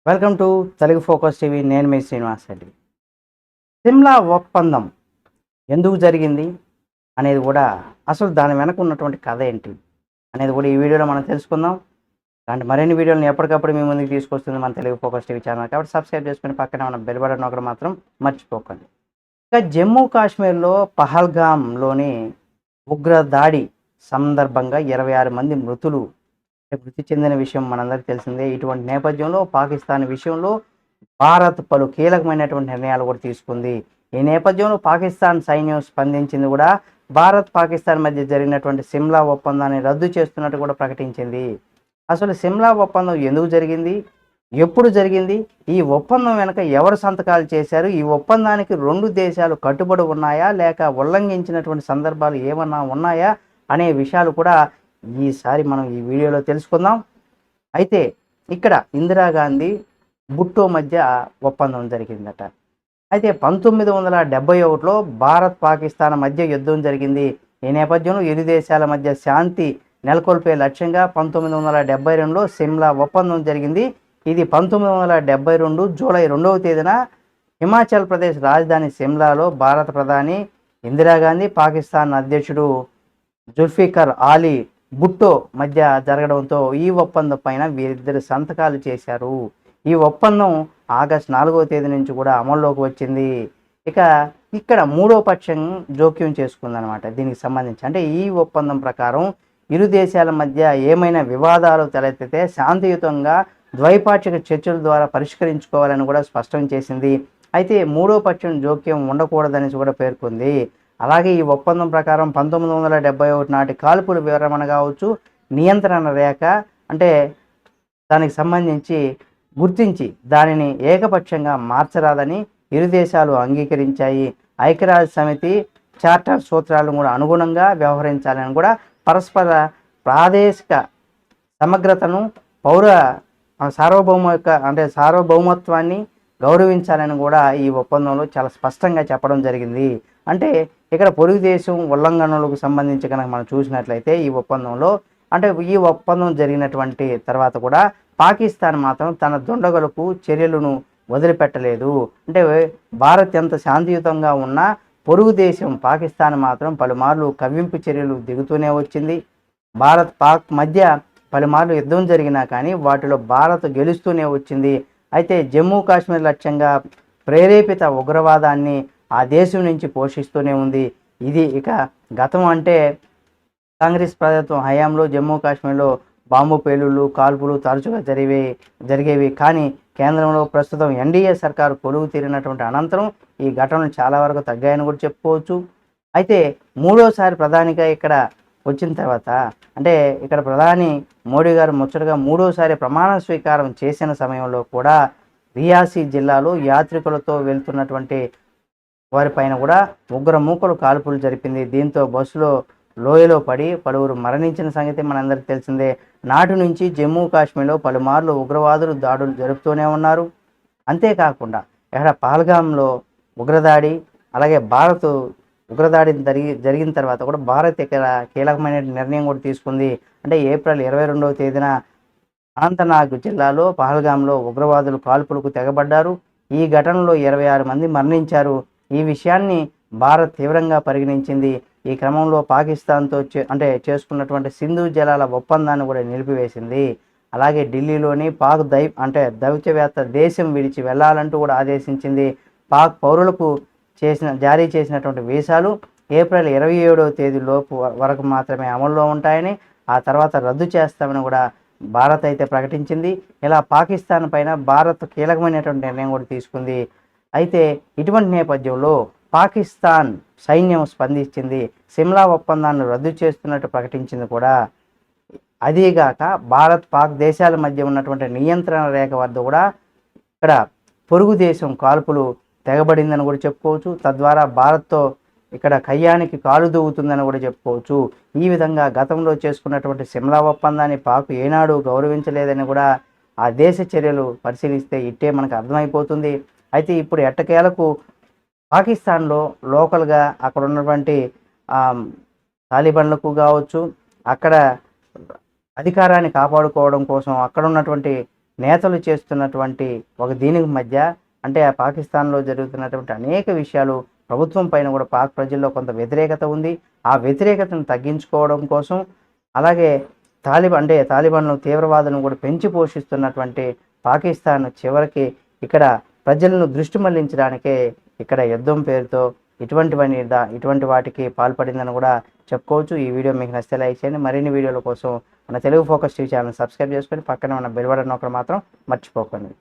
Welcome to Telugu focus TV. నేను మీ శ్రీనివాస్ రెడ్డి. సిమ్లా ఒప్పందం ఎందుకు జరిగింది అనేది కూడా, అసలు దాని వెనక ఉన్నటువంటి కథ ఏంటి అనేది కూడా ఈ వీడియోలో మనం తెలుసుకుందాం. అలాంటి మరిన్ని వీడియోలను ఎప్పటికప్పుడు మీ ముందుకు తీసుకొస్తుంది మన తెలుగు ఫోకస్ టీవీ ఛానల్. కాబట్టి సబ్స్క్రైబ్ చేసుకుని పక్కన మన బెల్ బటన్ నొక్కడం మాత్రం మర్చిపోకండి. ఇక జమ్మూ కాశ్మీర్లో పహల్గామ్లోని ఉగ్ర దాడి సందర్భంగా 26 మంది మృతి చెందిన విషయం మనందరికీ తెలిసిందే. ఇటువంటి నేపథ్యంలో పాకిస్తాన్ విషయంలో భారత్ పలు కీలకమైనటువంటి నిర్ణయాలు కూడా తీసుకుంది. ఈ నేపథ్యంలో పాకిస్తాన్ సైన్యం స్పందించింది కూడా. భారత్ పాకిస్తాన్ మధ్య జరిగినటువంటి సిమ్లా ఒప్పందాన్ని రద్దు చేస్తున్నట్టు కూడా ప్రకటించింది. అసలు సిమ్లా ఒప్పందం ఎందుకు జరిగింది, ఎప్పుడు జరిగింది, ఈ ఒప్పందం వెనుక ఎవరు సంతకాలు చేశారు, ఈ ఒప్పందానికి రెండు దేశాలు కట్టుబడి ఉన్నాయా లేక ఉల్లంఘించినటువంటి సందర్భాలు ఏమన్నా ఉన్నాయా అనే విషయాలు కూడా ఈసారి మనం ఈ వీడియోలో తెలుసుకుందాం. అయితే ఇక్కడ ఇందిరాగాంధీ భుట్టో మధ్య ఒప్పందం జరిగిందట. అయితే 1971లో భారత్ పాకిస్తాన్ మధ్య యుద్ధం జరిగింది. ఈ నేపథ్యంలో ఇరు దేశాల మధ్య శాంతి నెలకొల్పే లక్ష్యంగా 1972లో సిమ్లా ఒప్పందం జరిగింది. ఇది 1972 జూలై 2వ తేదీన హిమాచల్ ప్రదేశ్ రాజధాని సిమ్లాలో భారత ప్రధాని ఇందిరాగాంధీ, పాకిస్తాన్ అధ్యక్షుడు జుల్ఫికర్ ఆలీ భుట్టో మధ్య జరగడంతో ఈ ఒప్పందం పైన వీరిద్దరు సంతకాలు చేశారు. ఈ ఒప్పందం ఆగస్టు 4వ తేదీ నుంచి కూడా అమల్లోకి వచ్చింది. ఇక ఇక్కడ మూడో పక్షం జోక్యం చేసుకుందనమాట దీనికి సంబంధించి. అంటే ఈ ఒప్పందం ప్రకారం ఇరు దేశాల మధ్య ఏమైనా వివాదాలు తలెత్తితే శాంతియుతంగా ద్వైపాక్షిక చర్చల ద్వారా పరిష్కరించుకోవాలని కూడా స్పష్టం చేసింది. అయితే మూడో పక్షం జోక్యం ఉండకూడదని కూడా పేర్కొంది. అలాగే ఈ ఒప్పందం ప్రకారం 1971 నాటి కాల్పుల విరమణ కావచ్చు, నియంత్రణ రేఖ అంటే దానికి సంబంధించి గుర్తించి దానిని ఏకపక్షంగా మార్చరాదని ఇరు దేశాలు అంగీకరించాయి. ఐక్యరాజ్య సమితి చార్టర్ సూత్రాలను కూడా అనుగుణంగా వ్యవహరించాలని కూడా, పరస్పర ప్రాదేశిక సమగ్రతను, పౌర సార్వభౌమత్వాన్ని గౌరవించాలని కూడా ఈ ఒప్పందంలో చాలా స్పష్టంగా చెప్పడం జరిగింది. అంటే ఇక్కడ పొరుగు దేశం ఉల్లంఘనలకు సంబంధించి కనుక మనం చూసినట్లయితే ఈ ఒప్పందంలో, అంటే ఈ ఒప్పందం జరిగినటువంటి తర్వాత కూడా పాకిస్తాన్ మాత్రం తన దుండగులకు చర్యలను వదిలిపెట్టలేదు. అంటే భారత్ ఎంత శాంతియుతంగా ఉన్నా పొరుగు దేశం పాకిస్తాన్ మాత్రం పలుమార్లు కవ్వింపు చర్యలు దిగుతూనే వచ్చింది. భారత్ పాక్ మధ్య పలుమార్లు యుద్ధం జరిగినా కానీ వాటిలో భారత్ గెలుస్తూనే వచ్చింది. అయితే జమ్మూ కాశ్మీర్ లక్ష్యంగా ప్రేరేపిత ఉగ్రవాదాన్ని ఆ దేశం నుంచి పోషిస్తూనే ఉంది. ఇది ఇక గతం అంటే కాంగ్రెస్ ప్రభుత్వం హయాంలో జమ్మూ కాశ్మీర్లో బాంబు పేలుళ్ళు, కాల్పులు తరచుగా జరిగేవి. కానీ కేంద్రంలో ప్రస్తుతం ఎన్డీఏ సర్కారు కొలువు తీరినటువంటి అనంతరం ఈ ఘటనలు చాలా వరకు తగ్గాయని కూడా చెప్పుకోవచ్చు. అయితే మూడోసారి ప్రధానిగా ఇక్కడ వచ్చిన తర్వాత, అంటే ఇక్కడ ప్రధాని మోడీ గారు ముచ్చటగా మూడోసారి ప్రమాణ స్వీకారం చేసిన సమయంలో కూడా రియాసీ జిల్లాలో యాత్రికులతో వెళ్తున్నటువంటి వారిపైన కూడా ఉగ్రమూకలు కాల్పులు జరిపింది. దీంతో బస్సులో లోయలో పడి పలువురు మరణించిన సంగతి మనందరికీ తెలిసిందే. నాటి నుంచి జమ్మూ కాశ్మీర్లో పలుమార్లు ఉగ్రవాదులు దాడులు జరుపుతూనే ఉన్నారు. అంతేకాకుండా ఇక్కడ పహల్గామ్లో ఉగ్రదాడి, అలాగే భారత్ ఉగ్రదాడి జరిగిన తర్వాత కూడా భారత్ ఇక్కడ కీలకమైన నిర్ణయం కూడా తీసుకుంది. అంటే ఏప్రిల్ 22వ తేదీన అనంతనాగ్ జిల్లాలో పహల్గామ్లో ఉగ్రవాదులు కాల్పులకు తెగబడ్డారు. ఈ ఘటనలో 26 మంది మరణించారు. ఈ విషయాన్ని భారత్ తీవ్రంగా పరిగణించింది. ఈ క్రమంలో పాకిస్తాన్తో చేసుకున్నటువంటి సింధు జలాల ఒప్పందాన్ని కూడా నిలిపివేసింది. అలాగే ఢిల్లీలోని పాక్ దౌత్యవేత్త దేశం విడిచి వెళ్లాలంటూ కూడా ఆదేశించింది. పాక్ పౌరులకు జారీ చేసినటువంటి వీసాలు ఏప్రిల్ 27వ తేదీలోపు వరకు మాత్రమే అమల్లో ఉంటాయని, ఆ తర్వాత రద్దు చేస్తామని కూడా భారత్ అయితే ప్రకటించింది. ఇలా పాకిస్తాన్ పైన భారత్ కీలకమైనటువంటి నిర్ణయం కూడా తీసుకుంది. అయితే ఇటువంటి నేపథ్యంలో పాకిస్తాన్ సైన్యం స్పందించింది. సిమ్లా ఒప్పందాన్ని రద్దు చేస్తున్నట్టు ప్రకటించింది కూడా. అదీగాక భారత్ పాక్ దేశాల మధ్య ఉన్నటువంటి నియంత్రణ రేఖ వద్ద కూడా ఇక్కడ పొరుగు దేశం కాల్పులు తెగబడిందని కూడా చెప్పుకోవచ్చు. తద్వారా భారత్తో ఇక్కడ కయ్యానికి కాలు దూవుతుందని కూడా చెప్పుకోవచ్చు. ఈ విధంగా గతంలో చేసుకున్నటువంటి సిమ్లా ఒప్పందాన్ని పాక్ ఏనాడు గౌరవించలేదని కూడా ఆ దేశ చర్యలు పరిశీలిస్తే ఇట్టే మనకు అర్థమైపోతుంది. అయితే ఇప్పుడు ఎట్టకేలకు పాకిస్తాన్లో లోకల్గా అక్కడ ఉన్నటువంటి తాలిబాన్లకు కావచ్చు, అక్కడ అధికారాన్ని కాపాడుకోవడం కోసం అక్కడ ఉన్నటువంటి నేతలు చేస్తున్నటువంటి ఒక దీనికి మధ్య అంటే ఆ పాకిస్తాన్లో జరుగుతున్నటువంటి అనేక విషయాలు ప్రభుత్వం పైన కూడా పాక్ ప్రజల్లో కొంత వ్యతిరేకత ఉంది. ఆ వ్యతిరేకతను తగ్గించుకోవడం కోసం అలాగే తాలిబాన్లు తీవ్రవాదులను కూడా పెంచి పోషిస్తున్నటువంటి పాకిస్తాన్ చివరికి ఇక్కడ ప్రజలను దృష్టి మళ్లించడానికే ఇక్కడ యుద్ధం పేరుతో ఇటువంటి వాటికి పాల్పడిందని కూడా చెప్పుకోవచ్చు. ఈ వీడియో మీకు నచ్చితే లైక్ చేయండి. మరిన్ని వీడియోల కోసం మన Telugu focus TV channel subscribe చేసుకొని పక్కన ఉన్న బెల్ బటన్ నొక్కడం మాత్రం మర్చిపోకండి.